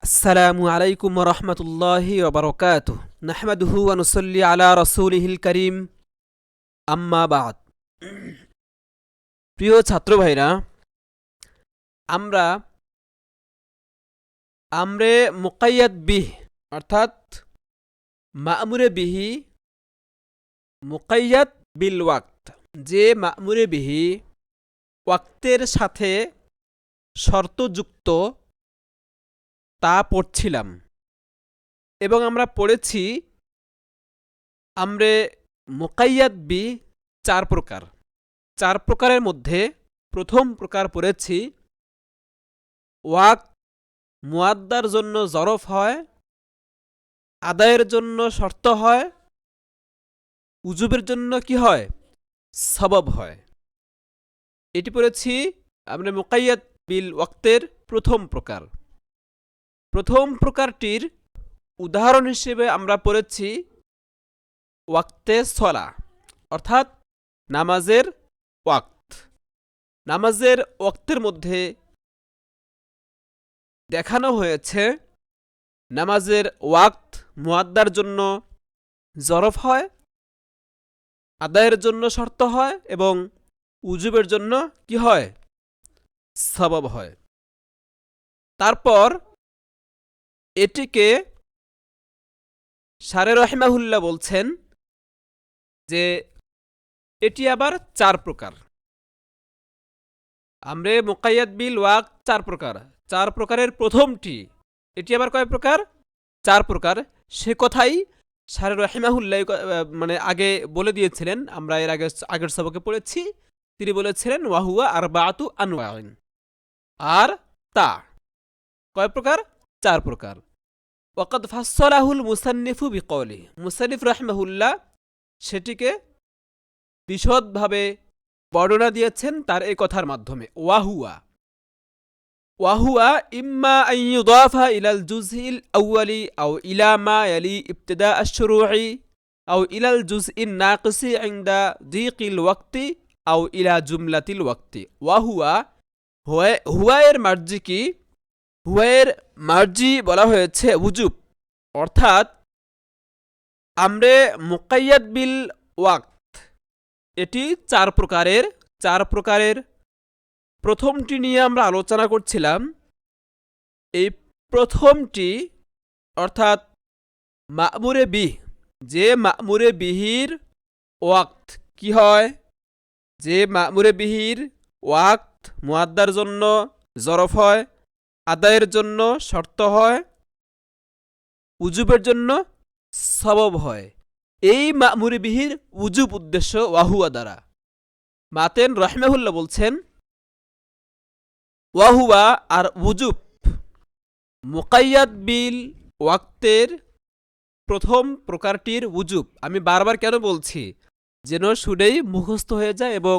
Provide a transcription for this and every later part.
আসসালামু আলাইকুম রহমতুল্লাহি ওবরকাতুহ নাহমাদুহু ওয়া নুসাল্লি আলা রাসূলিহিল কারীম আম্মা বাদ। প্রিয় ছাত্র ভাইরা, আমরা আমরে মুকাইয়াদ বিহ অর্থাৎ মা'মুরে বিহি মুকাইয়াদ বিল ওয়াক্ত, যে মা'মুরে বিহি ওয়াক্তের সাথে শর্তযুক্ত তা পড়ছিলাম এবং আমরা পড়েছি আমরে মুকাইয়াদ বি চার প্রকার। চার প্রকারের মধ্যে প্রথম প্রকার পড়েছি ওয়াক্ত মুয়াদ্দার জন্য জরফ হয়, আদায়ের জন্য শর্ত হয়, উজুবের জন্য কি হয়, সবব হয়। এটি পড়েছি আমরা মুকাইয়াদ বিল ওয়াক্তের প্রথম প্রকার। প্রথম প্রকারটির উদাহরণ হিসেবে আমরা পড়েছি ওয়াক্তে সলা অর্থাৎ নামাজের ওয়াক্ত। নামাজের ওয়াক্তের মধ্যে দেখানো হয়েছে নামাজের ওয়াক্ত মুয়াদ্দার জন্য জরফ হয়, আদায়ের জন্য শর্ত হয় এবং উজুবের জন্য কি হয়, সবব হয়। তারপর এটিকে শারে রহিমাহুল্লাহ বলছেন যে এটি আবার চার প্রকার। আমরে মুকাইয়াদ বিল ওয়াক্ত চার প্রকার। চার প্রকারের প্রথমটি, এটি আবার কয় প্রকার, চার প্রকার। সে কথাই শারে রহিমাহুল্লাহ মানে আগে বলে দিয়েছিলেন, আমরা এর আগের সবকে পড়েছি। তিনি বলেছিলেন ওয়াহুয়া আরবাআতু আনওয়াইন, আর তা কয় প্রকার, চার প্রকার। ওয়াকাদ ফাসসালাহুল মুসান্নিফু বিকওলি, মুসান্নিফ রাহিমাহুল্লাহ সেটিকে বিশদভাবে বর্ণনা দিয়েছেন তার এই কথার মাধ্যমে। ওয়াহুয়া ইম্মা আন ইউদাফা ইলাল জুজইল আউয়ালি আও ইলা মা ইয়ালি ইবতিদা আশ-শুরুই আও ইলাল জুজইন নাকিসি ইনদা দিকিল ওয়াক্তি আও ইলা জুমলাতিল ওয়াক্তি। হুয়া এর মার্জি কি, হুয়ায়ের মার্জি বলা হয়েছে উজুব, অর্থাৎ আমরে মুকাইয়াদ বিল ওয়াক্ত এটি চার প্রকারের। চার প্রকারের প্রথমটি নিয়ে আমরা আলোচনা করছিলাম। এই প্রথমটি অর্থাৎ মা'মুরে বিহ, যে মা'মুরে বিহির ওয়াক্ত কি হয়, যে মা'মুরে বিহির ওয়াক্ত মুয়াদ্দার জন্য জরফ হয়, আদায়ের জন্য শর্ত হয়, উজুবের জন্য সবব হয়। এই মা'মুরে বিহির উজুব উদ্দেশ্য ওয়াহুয়া দ্বারা। মাতেন রাহিমাহুল্লাহ বলছেন ওয়াহুয়া আর উজুব মুকাইয়াদ বিল ওয়াক্তের প্রথম প্রকারটির উজুব। আমি বারবার কেন বলছি, যেন শুনেই মুখস্থ হয়ে যায় এবং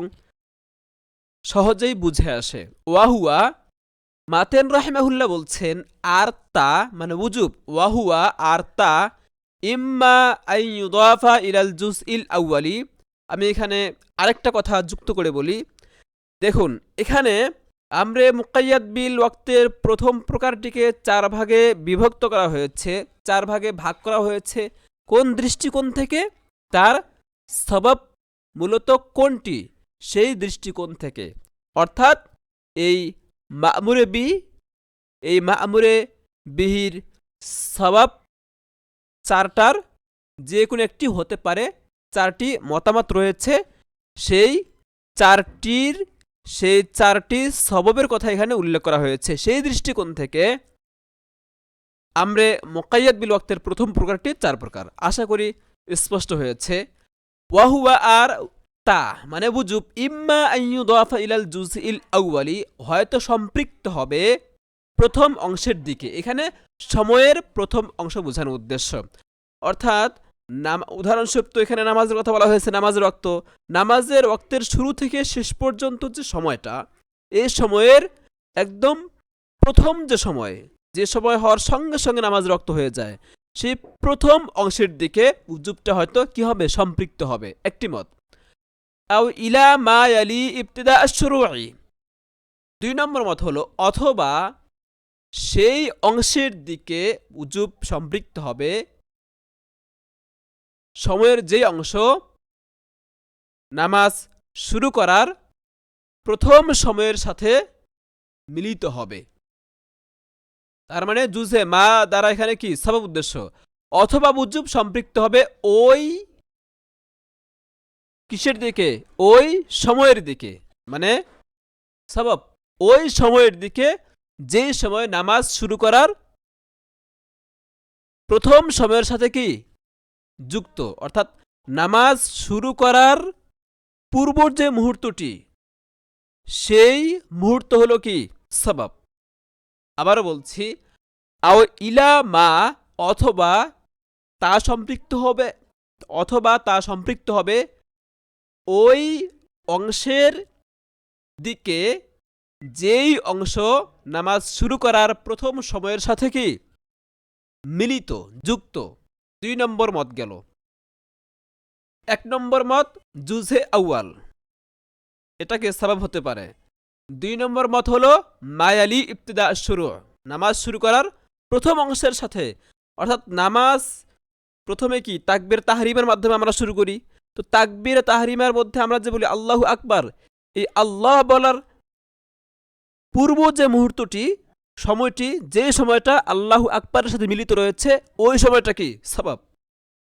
সহজেই বুঝে আসে। ওয়াহুয়া, মাতেন রাহিমাহুল্লাহ বলছেন আর তা মানে উজুব, ওয়াহুয়া আর তা ইম্মা আন ইউদাফা ইলাল জুজইল আউয়ালি। আমি এখানে আরেকটা কথা যুক্ত করে বলি। দেখুন, এখানে আমরে মুকাইয়াদ বিল ওয়াক্তের প্রথম প্রকারটিকে চার ভাগে বিভক্ত করা হয়েছে, চার ভাগে ভাগ করা হয়েছে। কোন দৃষ্টিকোণ থেকে, তার সবব মূলত কোনটি সেই দৃষ্টিকোণ থেকে। অর্থাৎ এই মা'মুরে বি, এই মা'মুরে বিহির সবব চারটার যে কোনো একটি হতে পারে। চারটি মতামত রয়েছে, সেই চারটি সববের কথা এখানে উল্লেখ করা হয়েছে। সেই দৃষ্টিকোণ থেকে আমরে মুকাইয়াদ বিল ওয়াক্তের প্রথম প্রকারটি চার প্রকার। আশা করি স্পষ্ট হয়েছে। ওয়াহুয়া আর তা মানে বুজুব ইম্মা আন ইউদাফা ইলাল জুজইল আউয়ালি, হয়তো সম্পৃক্ত হবে প্রথম অংশের দিকে। এখানে সময়ের প্রথম অংশ বোঝানোর উদ্দেশ্য। অর্থাৎ উদাহরণস্বরূপ তো এখানে নামাজের কথা বলা হয়েছে, নামাজের ওয়াক্ত। নামাজের ওয়াক্তের শুরু থেকে শেষ পর্যন্ত যে সময়টা, এই সময়ের একদম প্রথম যে সময় হওয়ার সঙ্গে সঙ্গে নামাজের ওয়াক্ত হয়ে যায়, সেই প্রথম অংশের দিকে উজুবটা হয়তো কি হবে, সম্পৃক্ত হবে। একটি মত। আও ইলা মা ইয়ালি ইবতিদা আশ-শুরুই, দুই নম্বর মত হলো অথবা সেই অংশের দিকে উজুব সম্পৃক্ত হবে সময়ের যে অংশ নামাজ শুরু করার প্রথম সময়ের সাথে মিলিত হবে। তার মানে জুজে মা দ্বারা এখানে কি সবাব উদ্দেশ্য, অথবা উজুব সম্পৃক্ত হবে ওই কিসের দিকে, ওই সময়ের দিকে, মানে সবাব ওই সময়ের দিকে যে সময় নামাজ শুরু করার প্রথম সময়ের সাথে কি যুক্ত, অর্থাৎ নামাজ শুরু করার পূর্ব যে মুহূর্তটি সেই মুহূর্ত হলো কি সবাব। আবারও বলছি, আও ইলা মা অথবা তা সম্পৃক্ত হবে ওই অংশের দিকে যেই অংশ নামাজ শুরু করার প্রথম সময়ের সাথে কি মিলিত যুক্ত। 2 নম্বর মত গেল। 1 নম্বর মত জুজে আউয়াল, এটাকে সাবাব হতে পারে। 2 নম্বর মত হলো মায়ালি ইবতিদা শুরু, নামাজ শুরু করার প্রথম অংশের সাথে, অর্থাৎ নামাজ প্রথমে কি তাকবীর তাহরিমের মাধ্যমে আমরা শুরু করি। তো তাকবীর তাহরিমের মধ্যে আমরা যে বলি আল্লাহু আকবার, এই আল্লাহ বলার পূর্ব যে মুহূর্তটি সময়টি যে সময়টা আল্লাহু আকবারের সাথে মিলিত রয়েছে ওই সময়টা কি সবাব।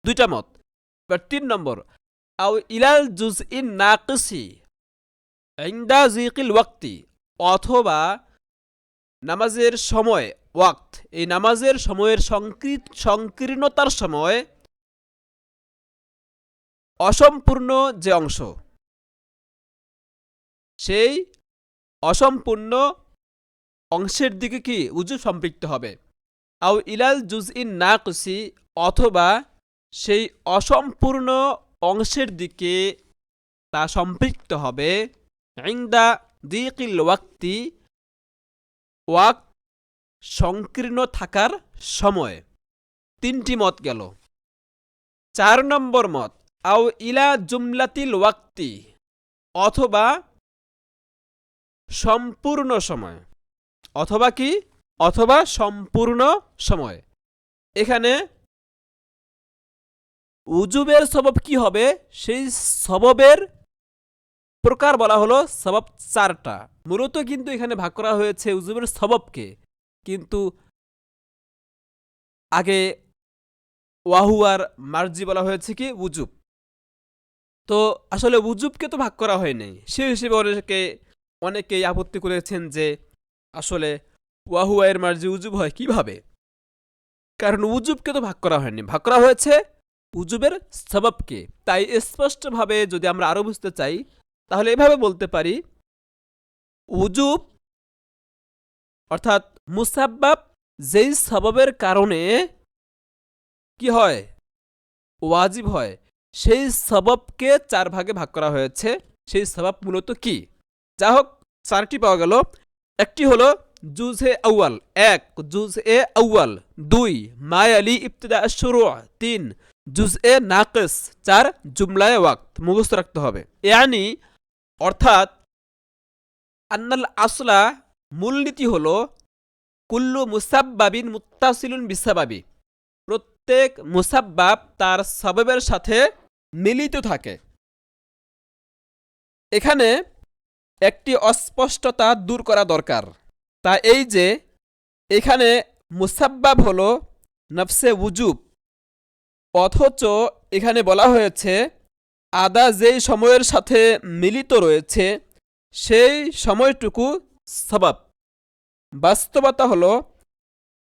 2টা মত। এবার 3 নম্বর আও ইলাল জুজইন নাকিসি ইনদা যিকিল ওয়াক্তি, অথবা নামাজের সময় ওয়াক্ত, এই নামাজের সময়ের সংকীর্ণতার সময় অসম্পূর্ণ যে অংশ সেই অসম্পূর্ণ অংশের দিকে কি উজুব সম্পৃক্ত হবে। আও ইলাল জুজইন নাকিসি, অথবা সেই অসম্পূর্ণ অংশের দিকে তা সম্পৃক্ত হবে ইনদা যিকিল ওয়াক্তি, ওয়াক্ত সংকীর্ণ থাকার সময়। 3টি মত গেল। 4 নম্বর মত আও ইলা জুমলাতিল ওয়াক্তি, অথবা সম্পূর্ণ সময়, অথবা কি অথবা সম্পূর্ণ সময়। এখানে উজুবের সবব কি হবে, সেই সববের প্রকার বলা হলো সবব 4টা। মূলত কিন্তু এখানে ভাগ করা হয়েছে উজুবের সববকে, কিন্তু আগে ওয়াহুয়ার মার্জি বলা হয়েছে কি উজুব। তো আসলে উজুবকে তো ভাগ করা হয়নি, সে হিসেবে অনেকেই আপত্তি করেছেন যে আসলে ওয়াহুয়ার মার্জি উজুব হয় কিভাবে, কারণ উজুবকে তো ভাগ করা হয়নি, ভাগ করা হয়েছে উজুবের সববকে। তাই স্পষ্টভাবে যদি আমরা আরো বুঝতে চাই তাহলে এভাবে বলতে পারি, উজুব অর্থাৎ মুসাব্বাব যেই সববের কারণে কি হয় ওয়াজিব হয়, সেই সববকে 4 ভাগে ভাগ করা হয়েছে। সেই সবব মূলত কি, যা হোক 4টি পাওয়া গেল। একটি হলো জুজে আউয়াল, 1 জুজে আউয়াল, 2 মায়ালি ইবতিদা শুরু, 3 জুজে নাকিস, 4 জুমলায়ে ওয়াক্ত। মুখস্থ রাখতে হবে। ইয়ানি অর্থাৎ আন্নাল আসলা, মূলনীতি হলো কুল্লু মুসাব্বাবিন মুত্তাসিলুন বিসাবাবি, প্রত্যেক মুসাব্বাব তার সববের সাথে মিলিত থাকে। এখানে একটি অস্পষ্টতা দূর করা দরকার, তা এই যে এখানে মুসাব্বাব হলো নফসে উজুব, অথচ এখানে বলা হয়েছে আদা যেই সময়ের সাথে মিলিত রয়েছে সেই সময়টুকু সবাব। বাস্তবতা হলো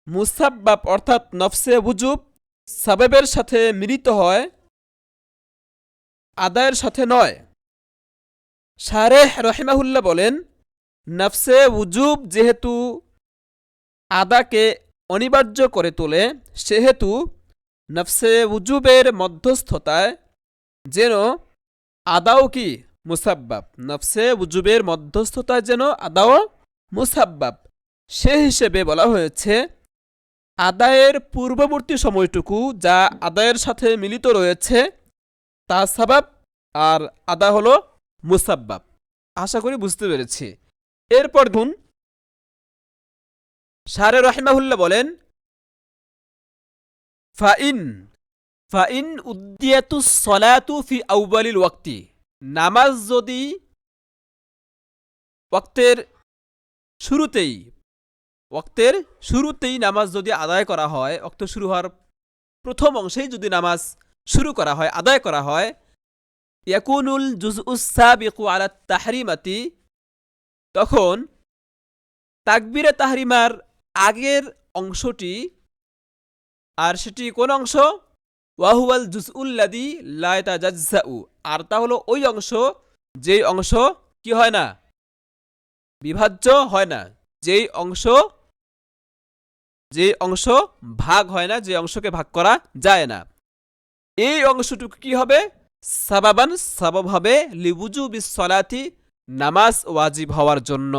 মুসাব্বাব অর্থাৎ নফসে উজুব সাবাবের সাথে মিলিত হয়, আদায়ের সাথে নয়। শারেহ রহিমাহুল্লাহ বলেন, নফসে উজুব যেহেতু আদাকে অনিবার্য করে তোলে, সেহেতু নফসে উজুবের মধ্যস্থতায় যেন আদাও কি মুসাব্বাব, নফসে উজুবের মধ্যস্থতায় যেন আদাও মুসাব্বাব। সে হিসেবে বলা হয়েছে আদায়ের পূর্ববর্তী সময়টুকু যা আদায়ের সাথে মিলিত রয়েছে তা সাবাব, আর আদা হলো মুসাব্বাব। আশা করি বুঝতে পেরেছি। এরপর শারে রহিমাহুল্লাহ বলেন ফাইন ফাইন উদ্দিয়াতুস সলাতু ফি আউয়ালিল ওয়াক্তি, নামাজ যদি ওয়াক্তের শুরুতেই নামাজ যদি আদায় করা হয়, ওয়াক্ত শুরু হওয়ার প্রথম অংশেই যদি নামাজ শুরু করা হয়, আদায় করা হয়, ইয়াকুনুল জুজউস সাবিকু আলা তাহরিমাতি, তখন তাকবীরে তাহরিমার আগের অংশটি, আর সেটি কোন অংশ? ওয়াহুয়াল জুজউল্লাযী লা ইয়াতাজাজ্জাউ, আর তা হলো ওই অংশ যেই অংশ কি হয় না, বিভাজ্য হয় না, যেই অংশ ভাগ হয় না, যে অংশকে ভাগ করা যায় না, এই অংশটুকু কি হবে? সাবাবান, সাবাব হবে লিউজুবিস সলাতি, নামাজ ওয়াজিব হওয়ার জন্য।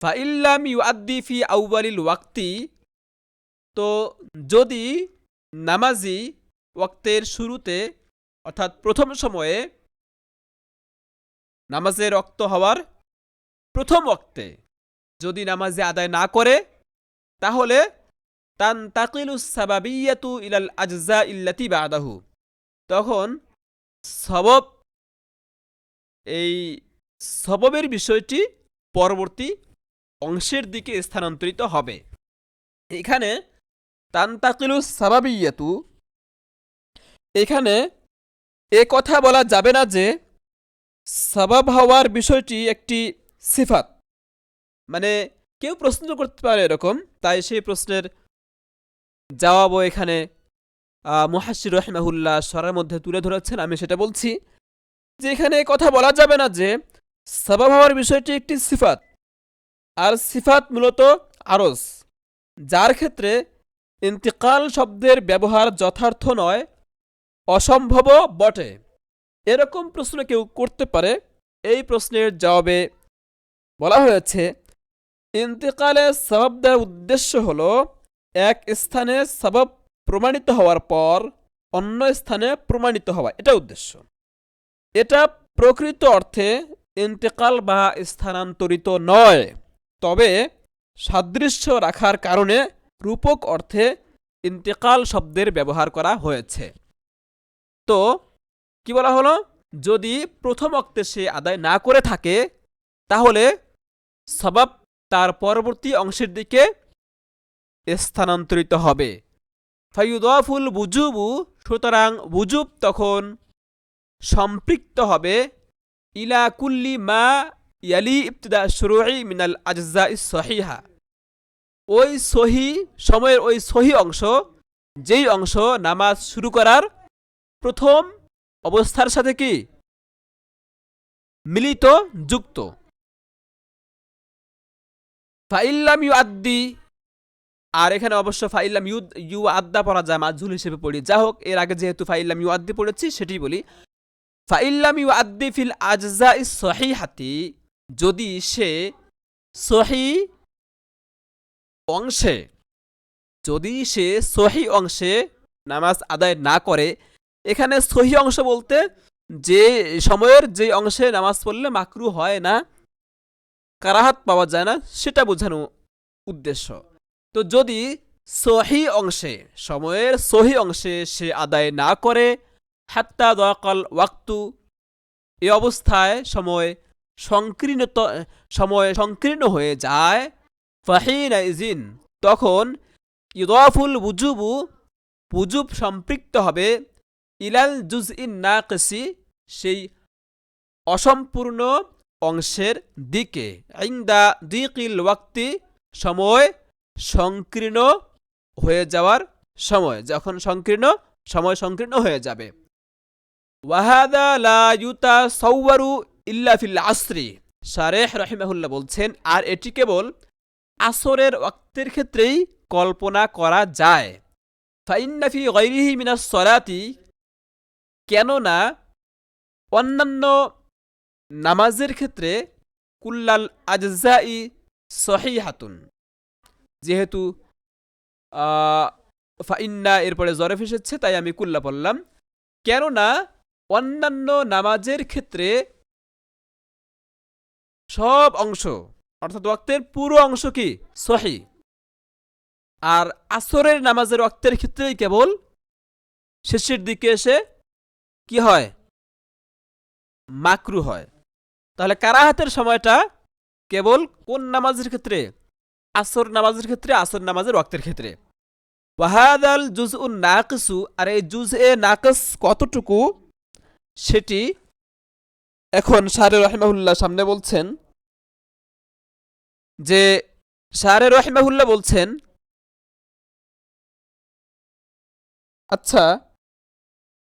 ফাইল্লাম ইউআদ্দি ফি আউয়ালিল ওয়াক্তি, তো যদি নামাজি ওয়াক্তের শুরুতে অর্থাৎ প্রথম সময়ে, নামাজের ওয়াক্ত হওয়ার প্রথম ওয়াক্তে যদি নামাজে আদায় না করে, তাহলে তানতাকিলুস সাবাবিয়াতু ইলাল আজজা ইল্লাতি বাদাহু, তখন এই সববের বিষয়টি পরবর্তী অংশের দিকে স্থানান্তরিত হবে। এখানে তানতাকিলুস সাবাবিয়াতু, এখানে এ কথা বলা যাবে না যে সাবাব হওয়ার বিষয়টি একটি সিফাত, মানে কেউ প্রশ্ন করতে পারে এরকম, তাই সেই প্রশ্নের জবাবও এখানে মুহাশশির রাহিমাহুল্লাহ শরহের মধ্যে তুলে ধরেছেন। আমি সেটা বলছি যে এখানে কথা বলা যাবে না যে সাবাব হওয়ার বিষয়টি একটি সিফাত, আর সিফাত মূলত আরজ, যার ক্ষেত্রে ইন্তিকাল শব্দের ব্যবহার যথার্থ নয়, অসম্ভবও বটে। এরকম প্রশ্ন কেউ করতে পারে। এই প্রশ্নের জবাবে বলা হয়েছে ইন্তিকালে সবাব দেওয়ার উদ্দেশ্য হল এক স্থানে সবাব প্রমাণিত হওয়ার পর অন্য স্থানে প্রমাণিত হওয়া, এটা উদ্দেশ্য। এটা প্রকৃত অর্থে ইন্তেকাল বা স্থানান্তরিত নয়, তবে সাদৃশ্য রাখার কারণে রূপক অর্থে ইন্তেকাল শব্দের ব্যবহার করা হয়েছে। তো কি বলা হলো? যদি প্রথম ওয়াক্তে সে আদায় না করে থাকে, তাহলে সবাব তার পরবর্তী অংশের দিকে স্থানান্তরিত হবে। ফায়ুদাফুল বুজুবু, সুতরাং বুজুব তখন সম্পৃক্ত হবে ইলা কুল্লি মা ইয়ালি ইবতিদা শুরুই মিনাল আজজাইস সহিহা, ওই সহি সময়ের ওই সহি অংশ, যেই অংশ নামাজ শুরু করার প্রথম অবস্থার সাথে কি মিলিত, যুক্ত। ফাইল্লাম ইউআদ্দি, আর এখানে অবশ্য ফাইল্লাম ইউ আদ্দা পড়া যায়, মাজহুল হিসেবে পড়ি। যা হোক, এর আগে যেহেতু ফাইল্লাম ইউ আদ্দি পড়েছি সেটি বলি। ফাইল্লাম ইউ আদ্দি ফিল আজজাইস সহিহাতি, যদি সে সহি অংশে, নামাজ আদায় না করে, এখানে সহি অংশ বলতে যে সময়ের যে অংশে নামাজ পড়লে মাকরু হয় না, কারাহাত পাওয়া যায় না, সেটা বোঝানো উদ্দেশ্য। তো যদি সহি অংশে, সময়ের সহি অংশে সে আদায় না করে, হাত্তা দাকাল ওয়াক্তু, এ অবস্থায় সময় সংকীর্ণ হয়ে যায়, ফাহিনা ইজিন, তখন ইদাফুল বুজুবু, বুজুব সম্পৃক্ত হবে ইলাল জুজইন নাকিসি, সেই অসম্পূর্ণ অংশের দিকে, ইনদা দিকিল ওয়াক্তি, সময় সংকীর্ণ হয়ে যাওয়ার সময়, যখন সময় সংকীর্ণ হয়ে যাবে। ওয়াহাদা লা ইউতাসাওয়ারু ইল্লা ফিল আসরি, শারেহ রাহিমাহুল্লাহ বলছেন, আর এটি কেবল আসরের ওয়াক্তের ক্ষেত্রেই কল্পনা করা যায়। ফাইন্না ফি গায়রিহি মিনাস সলাতি, কেননা অন্যান্য নামাজের ক্ষেত্রে কুল্লাল আজজাই সহিহাতুন, যেহেতু ফাইন্না এরপরে জরফ এসেছে তাই আমি কুল্লা বললাম, কেননা অন্যান্য নামাজের ক্ষেত্রে সব অংশ অর্থাৎ ওয়াক্তের পুরো অংশ কি সহি। আর আসরের নামাজের ওয়াক্তের ক্ষেত্রেই কেবল শেষের দিকে এসে কি হয়, মাকরু হয়। তাহলে কারাহাতের সময়টা কেবল কোন নামাজের ক্ষেত্রে, আসর নামাজের ক্ষেত্রে, আসর নামাজের ওয়াক্তের ক্ষেত্রে। ওয়াহাদাল জুজউন নাকিসু, আর এই জুজএ নাকিস কতটুকু সেটি এখন শারে রাহিমাহুল্লাহ সামনে বলছেন। যে শারে রাহিমাহুল্লাহ বলছেন, আচ্ছা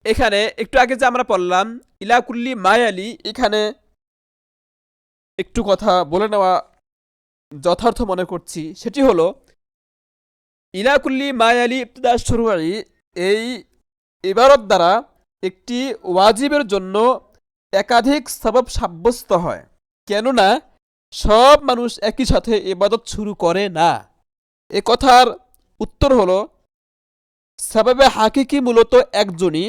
এখানে একটু আগে যে আমরা পড়লাম ইলাকুল্লি মায়ালি, এখানে একটু কথা বলে নেওয়া যথার্থ মনে করছি। সেটি হলো ইলাকুল্লি মায়ালি ইবতিদা শুরুই, এই ইবারত দ্বারা একটি ওয়াজিবের জন্য একাধিক সবব সাব্যস্ত হয়, কেননা সব মানুষ একই সাথে ইবাদত শুরু করে না। এ কথার উত্তর হলো সাবাবে হাকিকি মূলত একজনই,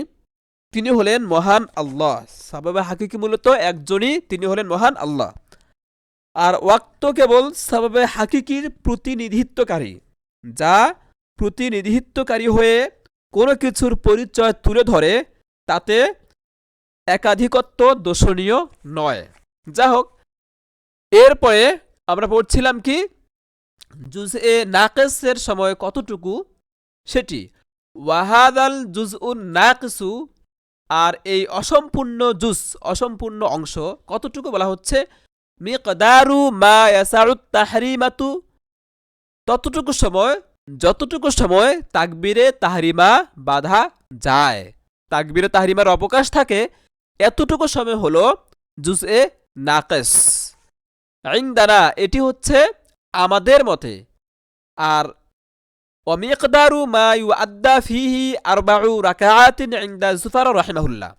তিনি হলেন মহান আল্লাহ। সাবাবে হাকিকি মূলত একজনই, তিনি হলেন মহান আল্লাহ। আর ওয়াক্ত কেবল সাবাবে হাকিকির প্রতিনিধিত্বকারী, যা প্রতিনিধিত্বকারী হয়ে কোনো কিছুর পরিচয় তুলে ধরে, তাতে একাধিকত্ব দোষণীয় নয়। যা হোক, এরপরে আমরা পড়ছিলাম কি জুজএ নাকিসের সময় কতটুকু সেটি। ওয়াহাদাল জুজউন নাকিসু, আর এই অসম্পূর্ণ জুজ, অসম্পূর্ণ অংশ কতটুকু বলা হচ্ছে, মিকদারু মা ইয়াসাউত তাহরিমাতু, ততটুকু সময় যতটুকু সময় তাকবীরে তাহরিমা বাধা যায়, তাকবীরে তাহরিমার অবকাশ থাকে, এতটুকু সময় হলো জুজএ নাকিস। ইনদানা, এটি হচ্ছে আমাদের মতে। আর ওয়ামিকদারু মা ইউআদ্দা ফিহি আরবাউ রাকাআতিন ইনদা জুফার রাহিমাহুল্লাহ,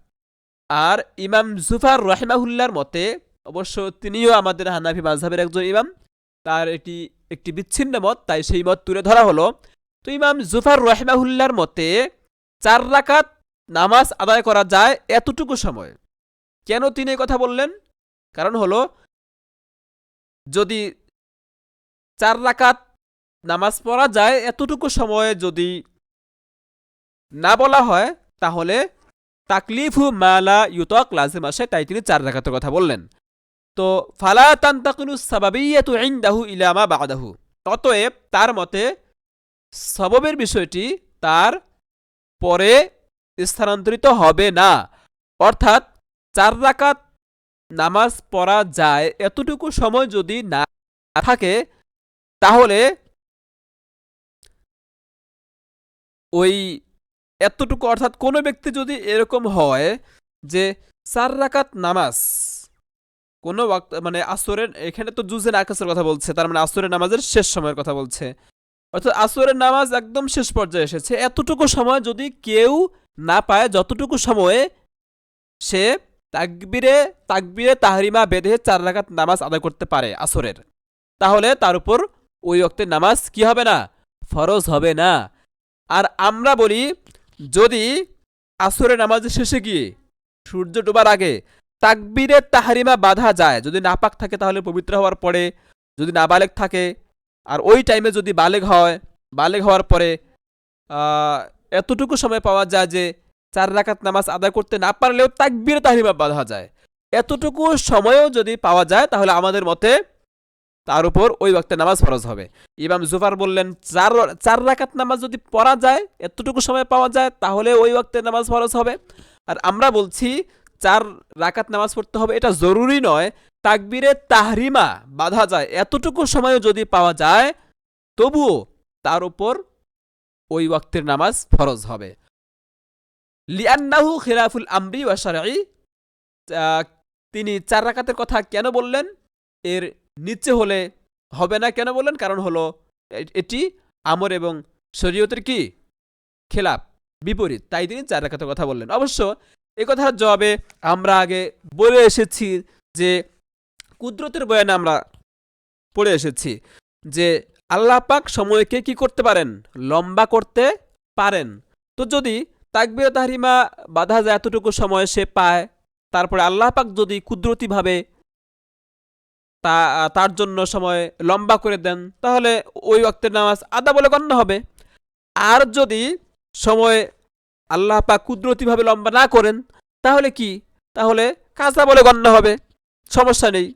আর ইমাম জুফার রাহিমাহুল্লাহর মতে, অবশ্য তিনিও আমাদের হানাফি মাযহাবের একজন ইমাম, তার এটি একটি বিচ্ছিন্ন মত, তাই সেই মত তুলে ধরা হলো। তো ইমাম জুফার রাহিমাহুল্লাহর মতে 4 রাকাত নামাজ আদায় করা যায় এতটুকু সময়। কেন তিনি কথা বললেন? কারণ হলো যদি 4 রাকাত নামাজ পড়া যায় এতটুকু সময়ে যদি না বলা হয়, তাহলে তাকলিফু মালা ইউতক লাজিম আসে, তাই তিনি 4 রাকাতের কথা বললেন। তো ফালা তান্তাকিলু সাবাবিয়্যাতু ইনদাহু ইলা মা বা'দাহু, অতএব তার মতে সববের বিষয়টি তার পরে স্থানান্তরিত হবে না। অর্থাৎ 4 রাকাত নামাজ পড়া যায় এতটুকু সময় যদি না থাকে, তাহলে ওই এতটুকু, অর্থাৎ কোনো ব্যক্তি যদি এরকম হয় যে 4 রাকাত নামাজ কোনো মানে আসরের, এখানে তো জুজে নাকিসের কথা বলছে, তার মানে আসরের নামাজের শেষ সময়ের কথা বলছে, অর্থাৎ আসরের নামাজ একদম শেষ পর্যায়ে এসেছে, এতটুকু সময় যদি কেউ না পায়, যতটুকু সময়ে সে তাকবীরে তাহরিমা বেঁধে 4 রাকাত নামাজ আদায় করতে পারে আসরের, তাহলে তার উপর ওই ওয়াক্তের নামাজ কি হবে না, ফরজ হবে না। আর আমরা বলি যদি আসরের নামাজের শেষে গিয়ে সূর্য ডোবার আগে তাকবীরে তাহরিমা বাধা যায়, যদি নাপাক থাকে তাহলে পবিত্র হওয়ার পরে, যদি নাবালেগ থাকে আর ওই টাইমে যদি বালেগ হয়, বালেগ হওয়ার পরে এতটুকু সময় পাওয়া যায় যে 4 রাকাত নামাজ আদায় করতে না পারলেও তাকবীরে তাহরিমা বাধা যায়, এতটুকু সময়ও যদি পাওয়া যায়, তাহলে আমাদের মতে তার উপর ওই ওয়াক্তে নামাজ ফরজ হবে। ইমাম জুফার বললেন 4 রাকাত নামাজ যদি পড়া যায়, এতটুকু সময় পাওয়া যায়, তাহলে ওই ওয়াক্তে নামাজ ফরজ হবে। আর আমরা বলছি 4 রাকাত নামাজ পড়তে হবে, এটা জরুরি নয়, তাকবীরে তাহরিমা বাধা যায় এতটুকু সময়ও যদি পাওয়া যায়, তবুও তার উপর ওই ওয়াক্তের নামাজ ফরজ হবে। লিআন্নাহু খিলাফুল আমরি ওয়া শারঈ, তিনি 4 রাকাতের কথা কেন বললেন, এর নিচে হলে হবে না কেন বললেন, কারণ হলো এটি আমর এবং শরীয়তের কি খেলাফ, বিপরীত, তাই তিনি 4 রাকাতের কথা বললেন। অবশ্য এ কথার জবাবে আমরা আগে বলে এসেছি যে কুদরতের বয়ানে আমরা পড়ে এসেছি যে আল্লাহ পাক সময়কে কি করতে পারেন, লম্বা করতে পারেন। তো যদি তাকবীরে তাহরিমা বাধা যায় এতটুকু সময় সে পায়, তারপরে আল্লাহ পাক যদি কুদরতিভাবে তার জন্য সময় লম্বা করে দেন, তাহলে ওই ওয়াক্তের নামাজ আদা বলে গণ্য হবে। আর যদি সময় আল্লাহ পাক কুদরতিভাবে লম্বা না করেন, তাহলে কি, তাহলে কাজা বলে গণ্য হবে, সমস্যা নেই।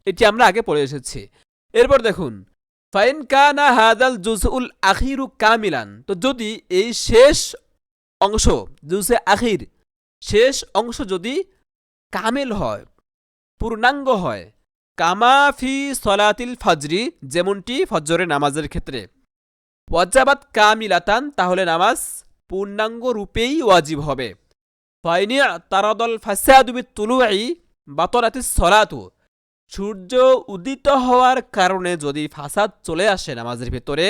এটি আমরা আগে পড়ে এসেছি। এরপর দেখুন, ফাইন কানা হাদাল জুজউল আখিরু কামিলান, তো যদি এই শেষ অংশ, জুজে আখির শেষ অংশ যদি কামিল হয়, পূর্ণাঙ্গ হয়, কামা ফি সলাতিল ফজরি, যেমনটি ফজরের নামাজের ক্ষেত্রে, ওয়াজাবাত কামিলাতান, তাহলে নামাজ পূর্ণাঙ্গ রূপেই ওয়াজিব হবে। ফাইনি তারাদল ফাসাদু বিতুলুই বাতলাতিস সলাতু, সূর্য উদিত হওয়ার কারণে যদি ফাসাদ চলে আসে নামাজের ভেতরে,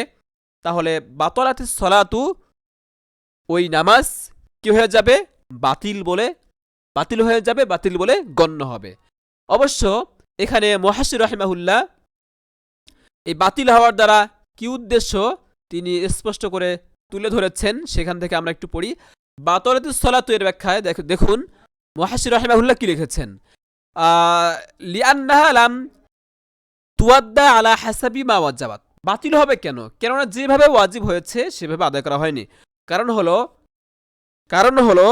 তাহলে বাতলাতিস সলাতু, ওই নামাজ কি হয়ে যাবে, বাতিল হয়ে যাবে, বাতিল বলে গণ্য হবে। অবশ্য এখানে মুহাশশির রাহিমাহুল্লাহ এই বাতিল হওয়ার দ্বারা কি উদ্দেশ্য তিনি স্পষ্ট করে তুলে ধরেছেন, সেখান থেকে আমরা একটু পড়ি। বাতলাতুস সালাতু এর ব্যাখ্যায় দেখুন মুহাশশির রাহিমাহুল্লাহ কি লিখেছেন, লিআন্নাহা লাম তুয়াদ্দা আলা হাসাবি মা ওয়াজাবাত, বাতিল হবে কেন, কেননা যেভাবে ওয়াজিব হয়েছে সেভাবে আদায় করা হয়নি। কারণ হলো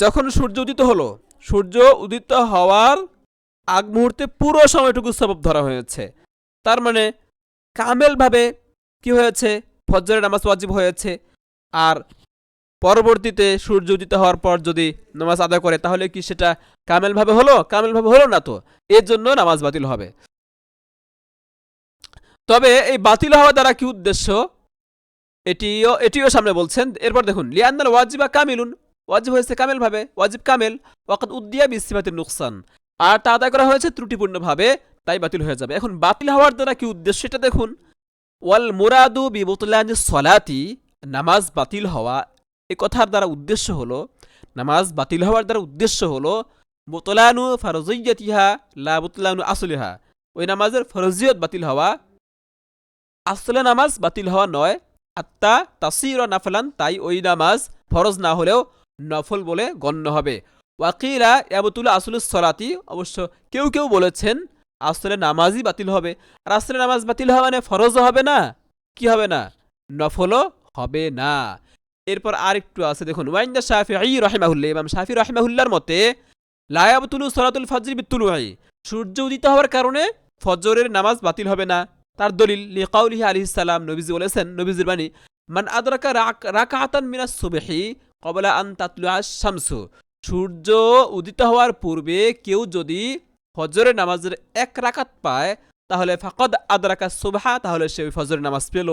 যখন সূর্য উদিত হলো, সূর্য উদিত হওয়ার আগ মুহূর্তে পুরো সময়টুকু সবব ধরা হয়েছে, তার মানে কামেলভাবে কি হয়েছে, ফজরের নামাজ ওয়াজিব হয়েছে। আর পরবর্তীতে সূর্য উদিত হওয়ার পর যদি নামাজ আদায় করে, তাহলে কি সেটা কামেলভাবে হলো না, তো এর জন্য নামাজ বাতিল হবে। তবে এই বাতিল হওয়া দ্বারা কি উদ্দেশ্য, এটিও সামনে বলছেন। এরপর দেখুন, লিআন্নাল ওয়াজিবা কামিলুন, ওয়াজিব হয়েছে কামেলভাবে, ওয়াজিব কামেল, ওয়াকাদ উদ্দিয়া বিসিফাতিন নুকসান, আর তা আদায় করা হয়েছে ত্রুটিপূর্ণভাবে, তাই বাতিল হয়ে যাবে। এখন বাতিল হওয়ার দ্বারা কি উদ্দেশ্য এটা দেখুন, ওয়াল মুরাদু বিবুতলানিস সলাতি, নামাজ বাতিল হওয়া এই কথার দ্বারা উদ্দেশ্য হলো, নামাজ বাতিল হওয়ার দ্বারা উদ্দেশ্য হলো বুতলানু ফারজিয়াতিহা লা বুতলানু আসলিহা, ওই নামাজের ফরজিয়ত বাতিল হওয়া, আসলে নামাজ বাতিল হওয়া নয়। আত্তা তাসির নাফলান, তাই ওই নামাজ ফরজ না হলেও নফল বলে গণ্য হবে। ওয়াকিলা ইয়াবতুল আসলুস সলাতি, অবশ্য কেউ কেউ বলেছেন আসলে নামাজই বাতিল হবে। আর আসলে নামাজ বাতিল হওয়া মানে ফরজও হবে না, কি হবে না, নফলও হবে না। এরপর আরেকটু আছে দেখুন, ওয়াইন্দা শাফিঈ রাহিমাহুল্লাহ, ইমাম শাফিঈ রাহিমাহুল্লাহর মতে লা ইয়াবতুলু সলাতুল ফজরি বিতুলুই, সূর্য উদিত হওয়ার কারণে ফজরের নামাজ বাতিল হবে না। তার দলিল লিকাউলিহি আলাইহিস সালাম, নবীজি বলেছেন, নবীজির বাণী, মান আদরাকা রাকাতান মিনাস সুবহি ক্বাবলা আন তাতলুআশ শামসু, সূর্য উদিত হওয়ার পূর্বে কেউ যদি ফজরের নামাজের এক রাকাত পায়, তাহলে ফাকাদ আদরাকা সুবহা, তাহলে সে ফজরের নামাজ পেল।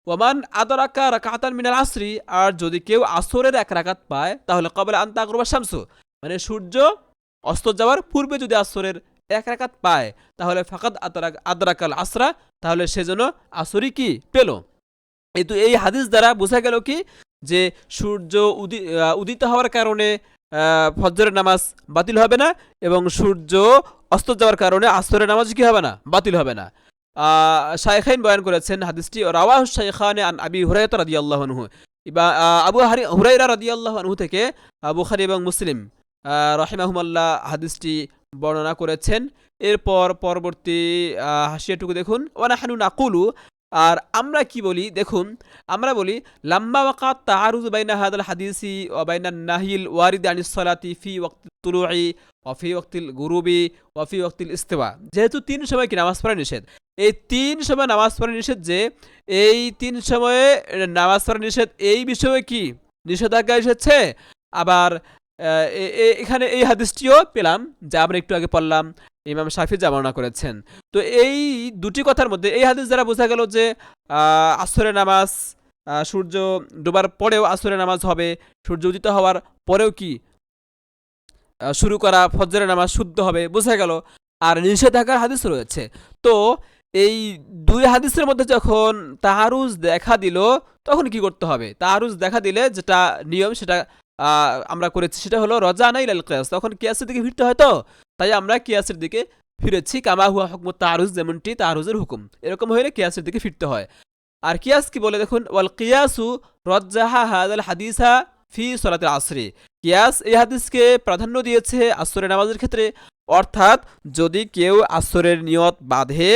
ওমান আদরাকা রাকাতান মিনাল আসরি, আর যদি কেউ আসরের এক রাকাত পায়, তাহলে ক্বাবলা আন তাগরুবা শামসু, মানে সূর্য অস্ত যাওয়ার পূর্বে যদি আসরের এক রাকাত পায়, তাহলে ফাকাদ আদরাকাল আসরা, তাহলে সেজন্য আসরি কি পেল। এই হাদিস দ্বারা বোঝা গেল কি, যে সূর্য উদিত হওয়ার কারণে ফজরের নামাজ বাতিল হবে না, এবং সূর্য অস্ত যাওয়ার কারণে আসরের নামাজ কি হবে না, বাতিল হবে না। শাইখাইন বয়ান করেছেন হাদিসটি, রাওয়াহু শাইখানে আন আবি হুরায়রা রাদিয়াল্লাহু আনহু, আবু হুরায়রা রাদিয়াল্লাহু আনহু থেকে বুখারী এবং মুসলিম রাহিমাহুমাল্লাহ হাদিসটি বর্ণনা করেছেন। এরপর পরবর্তী হাসিয়াটুকু দেখুন, ওয়ানাহানু নাকুলু, আর আমরা কি বলি দেখুন, আমরা বলি লাম্মা ওয়াকাত তাআরুযু বাইনা হাদাল হাদিসি ওয়া বাইনান নাহিল ওয়ারিদ আনিস সালাতি ফি ওয়াক্তিত তুলুই ওয়া ফি ওয়াক্তিল গুরুবি ওয়া ফি ওয়াক্তিল ইস্তিওয়া, যেহেতু তিন সময় কি নামাজ পড়া নিষেধ, এই তিন সময় নামাজ পড়া নিষেধ, যে এই তিন সময়ে নামাজ পড়া নিষেধ, এই বিষয়ে কি নিষেধাজ্ঞা এসেছে। আবার এখানে এই হাদিসটিও পেলাম, যা আমরা একটু আগে পড়লাম, ইমাম শাফি যা বর্ণনা করেছেন। তো এই দুটি কথার মধ্যে এই হাদিস দ্বারা বোঝা গেল যে আসরের নামাজ সূর্য ডোবার পরেও আসরের নামাজ হবে, সূর্য উদিত হওয়ার পরেও কি শুরু করা ফজরের নামাজ শুদ্ধ হবে, বোঝা গেল। আর নিষেধাজ্ঞার হাদিস রয়েছে। তো এই দুই হাদিসের মধ্যে যখন তাহারুজ দেখা দিল, তখন কি করতে হবে, তাহারুজ দেখা দিলে যেটা নিয়ম সেটা আমরা করেছি, সেটা হলো রজানা ইলাল কিয়াস, তখন কিয়াসের দিকে ফিরতে হয়। তো তাই আমরা কিয়াসের দিকে ফিরেছি, কামা হুয়া হুকমুত তাহারুজ, যেমনটি তাহারুজের হুকুম, এরকম হলে কিয়াসের দিকে ফিরতে হয়। আর কিয়াস কি বলে দেখুন, ওয়াল কিয়াসু রজ্জাহা হাদাল হাদিসা ফি সলাতিল আসরি, কিয়াস এই হাদিসকে প্রাধান্য দিয়েছে আসরের নামাজের ক্ষেত্রে। অর্থাৎ যদি কেউ আসরের নিয়ত বাঁধে,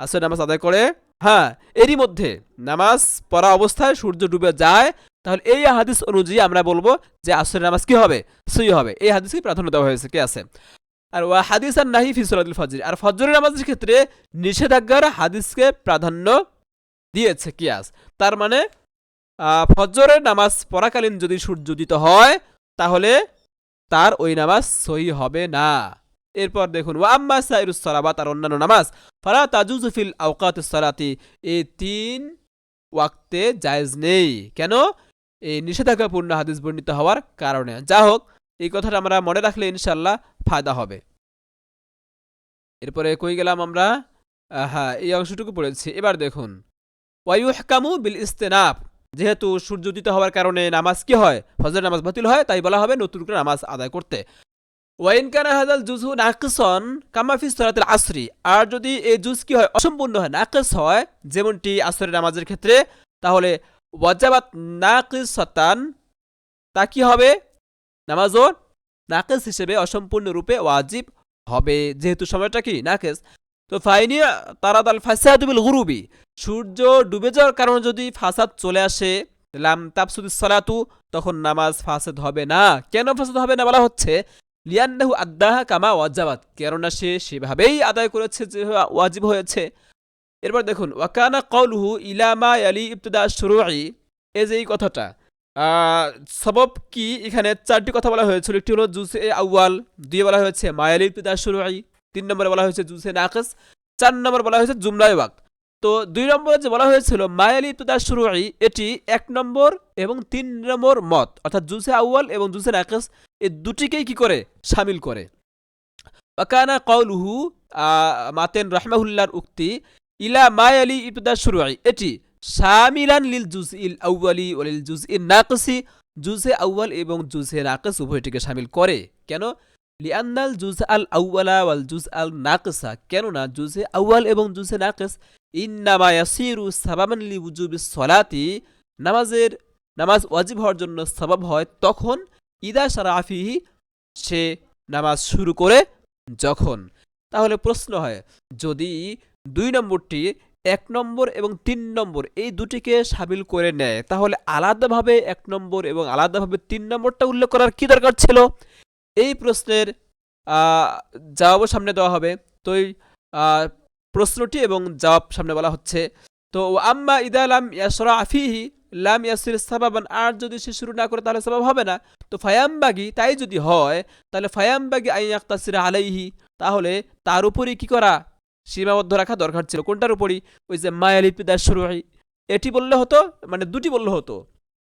আসরের নামাজ আদায় করে, হ্যাঁ এরই মধ্যে নামাজ পড়া অবস্থায় সূর্য ডুবে যায়, তাহলে এই হাদিস অনুযায়ী আমরা বলবো যে আসরের নামাজ কি হবে, সহি হবে। এই হাদিসকে প্রাধান্য দেওয়া হয়েছে। কে আছে? আর ওয়া হাদিস আর নাহি ফি সালাতুল ফজর, আর ফজরের নামাজের ক্ষেত্রে নিষেধাজ্ঞার হাদিসকে প্রাধান্য দিয়েছে কিয়াস। তার মানে ফজরের নামাজ পড়াকালীন যদি সূর্য উদিত হয় তাহলে তার ওই নামাজ সহি হবে না। এরপর দেখুন ওয়া আম্মা সাইরুস সালাবাত, আর অন্যান্য নামাজ, ফালা তাজুজু ফিল আওকাতিস সালাতি, এই 3 ওয়াক্তে জায়েজ নেই। কেন? এই নিষেধাজ্ঞাপূর্ণ হাদিস বর্ণিত হওয়ার কারণে। যা হোক, এই কথাটা আমরা মনে রাখলে ইনশাআল্লাহ ফায়দা হবে। এরপরে কই গেলাম আমরা? হ্যাঁ, এই অংশটুকু পড়েছি। এবার দেখুন ওয়ায়ুহকামু বিল ইস্তেনাব, যেহেতু সূর্য উদিত হওয়ার কারণে নামাজ কি হয়, ফজরের নামাজ বাতিল হয়, তাই বলা হবে নতুন করে নামাজ আদায় করতে। ওয়াইন কানা হাযাল জুজু নাকিসন কামা ফি সালাতিল আসরি, আর যদি এই জুজ কি হয়, অসম্পূর্ণ হয়, নাকিস হয়, যেমনটি আসরের নামাজের ক্ষেত্রে, তাহলে ওয়াজাবাত নাকিসাতান, তা কি হবে, নামাজও নাকিস হিসেবে অসম্পূর্ণ রূপে ওয়াজিব হবে, যেহেতু সময়টা কি নাকিস। তো ফাইনি তারাদাল ফাসাদু বিল গুরুবি, সূর্য ডুবে যাওয়ার কারণে যদি ফাসাদ চলে আসে, লাম তাফসুদিস সালাতু, তখন নামাজ ফাসাদ হবে না। কেন ফাসাদ হবে না বলা হচ্ছে? লিয়ান্নাহু আদ্দাহা কামা ওয়াজাবাত, কেননা সে সেভাবেই আদায় করেছে যে ওয়াজিব হয়েছে। এরপর দেখুন ওয়াকানা কওলুহু ইলা মা ইয়ালি ইবতিদা শুরুই, এই যে এই কথাটা, সবব কি, এখানে 4টি কথা বলা হয়েছিল। একটি হলো জুজে আউয়াল, 2 বলা হয়েছে মায়ালি ইবতিদা শুরুই, 3 নম্বরে বলা হয়েছে জুজে নাকিস, 4 নম্বর বলা হয়েছে জুমলায়ে ওয়াক্ত। তো 2 নম্বরে যে বলা হয়েছিল মায়ালি ইবতিদা শুরুই, এটি 1 নম্বর এবং 3 নম্বর মত, অর্থাৎ জুজে আউয়াল এবং জুজে নাকিস এই দুটিকেই কি করে, শামিল করে। ওয়াকানা কওলুহু, মাতেন রাহমাহুল্লাহর উক্তি, ইলা মায়ালি ইবতিদা শুরুই, এটি শামিলান লিল জুজইল আউয়ালি ওয়া লিল জুজইন নাকিসি, জুজে আউয়াল এবং জুজে নাকিস উভয়টিকে শামিল করে। কেন? লিআন্নাল জুজআল আউয়ালা ওয়াল জুজআল নাকিসা, কেননা জুজে আউয়াল এবং জুজে নাকিস ইন্নামা ইয়াসিরু সাবাবান লিউজুবিস সালাতি, নামাজ ওয়াজিব হওয়ার জন্য সবাব হয় তখন, ইদা শারাআ ফিহি, সে নামাজ শুরু করে যখন। তাহলে প্রশ্ন হয়, যদি 2 নম্বরটি 1 নম্বর এবং 3 নম্বর এই দুটিকে শামিল করে নেয়, তাহলে আলাদাভাবে 1 নম্বর এবং আলাদাভাবে 3 নম্বরটা উল্লেখ করার কি দরকার ছিল? এই প্রশ্নের জবাবও সামনে দেওয়া হবে। তো এই প্রশ্নটি এবং জবাব সামনে বলা হচ্ছে। তো আম্মা ইদা লাম ইয়াশরা ফিহি লাম ইয়াসির সাবাবান, আর যদি সে শুরু না করে তাহলে সবাব হবে না। তো ফায়ামবাগি, তাই যদি হয় তাহলে ফায়ামবাগি আন ইয়াক্তাসিরা আলাইহি, তাহলে তার উপরই কি করা, সীমাবদ্ধ রাখা দরকার ছিল। কোনটার উপরই? ওই যে মায়ালি ইবতিদা শুরুই, এটি বললে হতো, মানে দুটি বললে হতো,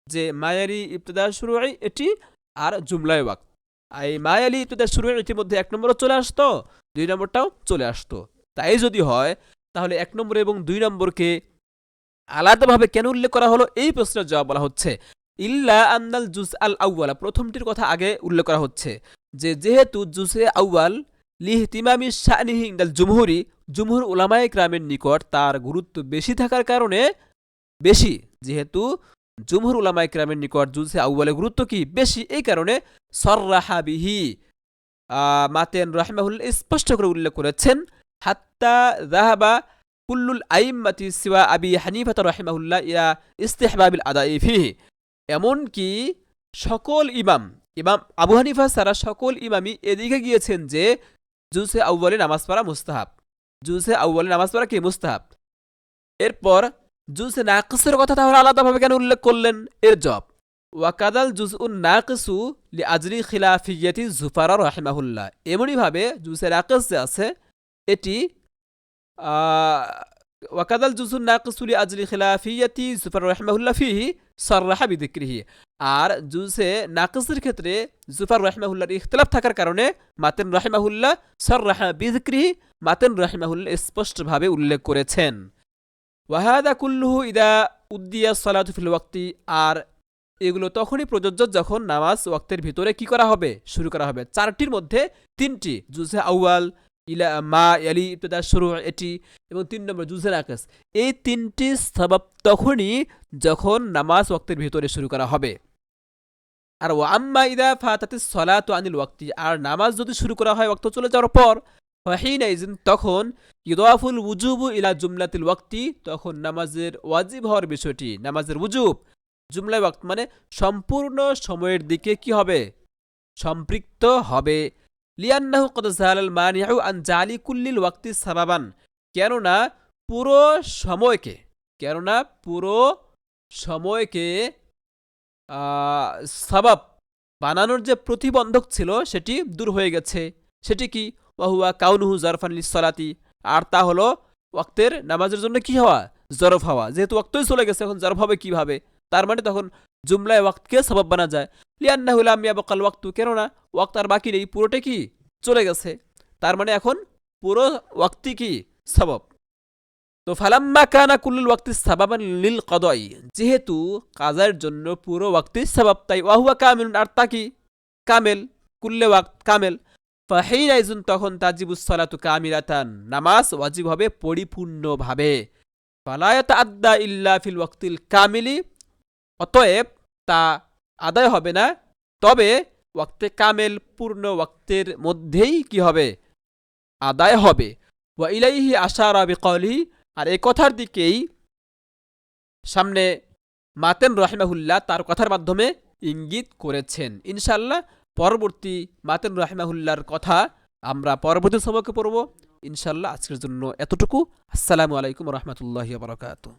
যে মায়ালি ইবতিদা শুরুই এটি আর জুমলায়ে ওয়াক্ত। এই মায়ালি ইবতিদা শুরুই এটির মধ্যে 1 নম্বরও চলে আসতো, 2 নম্বরটাও চলে আসতো। তাই যদি হয় তাহলে 1 নম্বর এবং 2 নম্বরকে আলাদাভাবে কেন উল্লেখ করা হলো, এই প্রশ্নের জবাব বলা হচ্ছে ইল্লা আন্নাল জুজআল আউয়ালা, প্রথমটির কথা আগে উল্লেখ করা হচ্ছে, যে যেহেতু জুজে আউয়াল লিহতিমামি শানিহি ইনদাল জুমহুরি, জুমহুর উলামায়ে কিরামের নিকট তার গুরুত্ব বেশি থাকার কারণে, বেশি, যেহেতু জুমহুর উলামায়ে কিরামের নিকট জুজে আউয়ালের গুরুত্ব কি বেশি, এই কারণে সররাহা বিহি, মাতেন রাহিমাহুল্লাহ স্পষ্ট করে উল্লেখ করেছেন, হাত্তা যাহাবা কুল্লুল আইম্মাতি সিওয়া আবি হানিফা রাহিমাহুল্লাহ ইলা ইস্তিহবাবিল আদাই ফিহি, এমনকি সকল ইমাম আবু হানিফা ছাড়া সকল ইমামই এদিকে গিয়েছেন যে জুজে আউয়ালে নামাজ পড়া মুস্তাহাব, জুজে আউয়ালে নামাজ পড়া কি মুস্তাহাব। এরপর জুজে নাকিসের কথা তাহলে আলাদাভাবে কেন উল্লেখ করলেন? এর জবাব, ওয়াকাদাল জুজউন নাকিসু লিআজরি খিলাফিয়্যাতি জুফারা রাহিমাহুল্লাহ, এমনই ভাবে জুজে নাকিস যে আছে এটি ওয়াকাদাল জুজুন নাকিসু লিআজরি খিলাফিয়্যাতি জুফারা রাহিমাহুল্লাহ ফিহি সাররাহা বিযিকরিহি, আর জুজে নাকিসের ক্ষেত্রে জুফার রাহিমাহুল্লাহর ইখতিলাফ থাকার কারণে মাতেন রাহিমাহুল্লাহ সাররাহা বিযিকরিহি, মাতেন রাহিমাহুল্লাহ স্পষ্টভাবে উল্লেখ করেছেন। ওয়াহাদা কুল্লুহু ইদা উদ্দিয়া সালাতু ফিল ওয়াক্তি, আর এগুলো তখনই প্রযোজ্য যখন নামাজ ওয়াক্তের ভিতরে কি করা হবে, শুরু করা হবে। 4টির মধ্যে 3টি জুজে আউয়াল, ইলা মা ইয়ালি ইবতিদা শুরু এটি, এবং 3 নম্বর জুজে নাকিস, এই 3টি সবাব তখনই যখন নামাজ ওয়াক্তের ভিতরে শুরু করা হবে। আর ওয়া আম্মা ইদা ফাতাতিস সালাতু আনিল ওয়াক্তি, আর নামাজ যদি শুরু করা হয় ওয়াক্ত চলে যাওয়ার পর, ফাহিনা ইযিন তখন ইদাফুল উজুবু ইলা জুমলাতিল ওয়াক্তি, তখন নামাজের ওয়াজিব হওয়ার বিষয়টি, নামাজের উজুব জুমলা ওয়াক্ত মানে সম্পূর্ণ সময়ের দিকে কি হবে, সম্পৃক্ত হবে। লিয়ান্নাহু কদ জালাল মানিউ আন জালি কুল্লিল ওয়াক্তি সাবাবান, কেননা পুরো সময়কে, কেননা পুরো সময়কে সাবাব বানানোর যে প্রতিবন্ধক ছিল সেটি দূর হয়ে গেছে। সেটি কি? ওয়াহুয়া কাউনুহু জারফান লিসসালাতি, আর তা হলো ওয়াক্তের নামাজের জন্য কি হওয়া, জরফ হওয়া। যেহেতু ওয়াক্তই চলে গেছে, এখন জরফ হবে কিভাবে? তার মানে তখন জুমলায় ওয়াক্তকে সাবাব বানা যায়। লিয়ান্নাহু লাম ইয়াবকাল ওয়াক্তু, কেননা ওয়াক্ত আর বাকি নেই, পুরোটা কি চলে গেছে। তার মানে এখন পুরো ওয়াক্তই কি সাবাব। তো ফালাম্মা কানা কুল্লুল ওয়াক্তি সাবাবান লিল কদাই, যেহেতু কাজার জন্য পুরো ওয়াক্তি সাবাব, তাই ওয়াহুয়া কামিল, আর তা কি কামেল, কুল্লে ওয়াক্ত কামেল। ফাহিনা ইযুন তখন তাজিবুস সালাতু কামিলাতান, নামাজ ওয়াজিব হবে পরিপূর্ণভাবে। ফালা ইয়াতাআদ্দা ইল্লা ফিল ওয়াক্তিল কামিলি, অতএব তা আদায় হবে না, তবে ওয়াক্তে কামেল পূর্ণ ওয়াক্তের মধ্যেই কি হবে, আদায় হবে। ওয়া ইলাইহি আশারা বিকাউলিহি, আর এই কথার দিকেই সামনে মাতেন রাহিমাহুল্লাহ তার কথার মাধ্যমে ইঙ্গিত করেছেন। ইনশাআল্লাহ পরবর্তী মাতেন রাহিমাহুল্লাহর কথা আমরা পরবর্তী সময়কে পড়ব ইনশাআল্লাহ। আজকের জন্য এতটুকু। আসসালামু আলাইকুম ওয়া রাহমাতুল্লাহি ওয়া বারাকাতুহু।